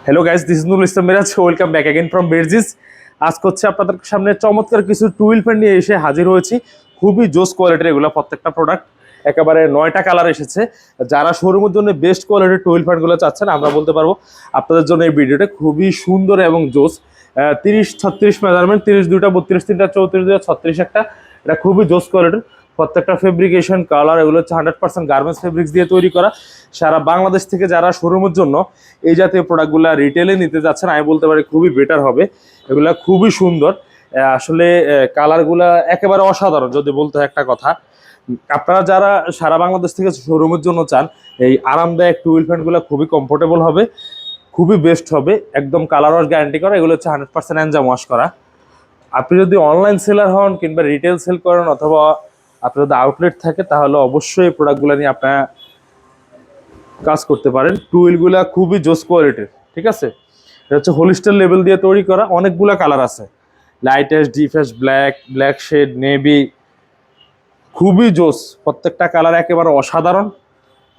Hello guys, this is Nurul Islam Miraj. Welcome back again from বেরজিস। আজকে হচ্ছে আপনাদের সামনে চমৎকার কিছু টুইল ফ্যান নিয়ে এসে হাজির হয়েছি। খুবই জোস কোয়ালিটির এগুলো, প্রত্যেকটা প্রোডাক্ট একেবারে 9টা কালার এসেছে। যারা শোরুমের জন্য বেস্ট কোয়ালিটির টুইল ফ্যানগুলো চাচ্ছেন, আমরা বলতে পারবো আপনাদের জন্য এই ভিডিওটা খুবই সুন্দর এবং জোস। 30-36 মেজারমেন্ট, 32টা, 32-3টা, 34-2, 36 একটা। এটা খুবই জোস কোয়ালিটির। প্রত্যেকটা ফেব্রিকেশন, কালার এগুলো হচ্ছে 100% গার্মেন্টস ফেব্রিক্স দিয়ে তৈরি করা। সারা বাংলাদেশ থেকে যারা শোরুমের জন্য এই জাতীয় প্রোডাক্টগুলো রিটেলে নিতে যাচ্ছেন, আমি বলতে পারি খুবই বেটার হবে। এগুলা খুবই সুন্দর। আসলে কালারগুলা একেবারে অসাধারণ। যদি বলতে হয় একটা কথা, আপনারা যারা সারা বাংলাদেশ থেকে শোরুমের জন্য চান, এই আরামদায়ক টুইল ফ্যানগুলো খুবই কমফোর্টেবল হবে, খুবই বেস্ট হবে। একদম কালার ওয়াশ গ্যারান্টি করা। এগুলো হচ্ছে 100% অ্যানজাম ওয়াশ করা। আপনি যদি অনলাইন সেলার হন কিংবা রিটেল সেল করেন, অথবা আপনার যদি আউটলেট থাকে, তাহলে অবশ্যই এই প্রোডাক্টগুলো নিয়ে আপনারা কাজ করতে পারেন। টুইলগুলা খুবই জোস কোয়ালিটির, ঠিক আছে। এটা হচ্ছে হোলিস্টার লেভেল দিয়ে তৈরি করা। অনেকগুলা কালার আছে, light ash, deep ash, black, black shade, navy. খুবই জোস, প্রত্যেকটা কালার একেবারে অসাধারণ।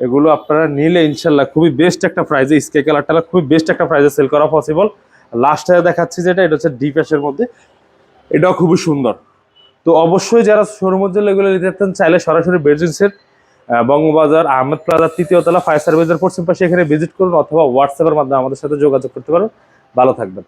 এগুলো আপনারা নিলে ইনশাল্লাহ খুবই বেস্ট একটা প্রাইজে, স্কাই কালারটা খুবই বেস্ট একটা প্রাইজে সেল করা পসিবল। লাস্টে দেখাচ্ছি যেটা, এটা হচ্ছে ডিপ অ্যাশের মধ্যে। এটাও খুবই সুন্দর। তো অবশ্যই যারা শোরুমের জন্য এগুলো নিতে চান, চাইলে সরাসরি বেরজিন্সের বঙ্গবাজার আহমেদ প্লাজার 3য় তলা ফায়ার সার্ভিসের পশ্চিম পাশে এখানে ভিজিট করুন, অথবা হোয়াটসঅ্যাপের মাধ্যমে আমাদের সাথে যোগাযোগ করতে পারেন। ভালো থাকবেন।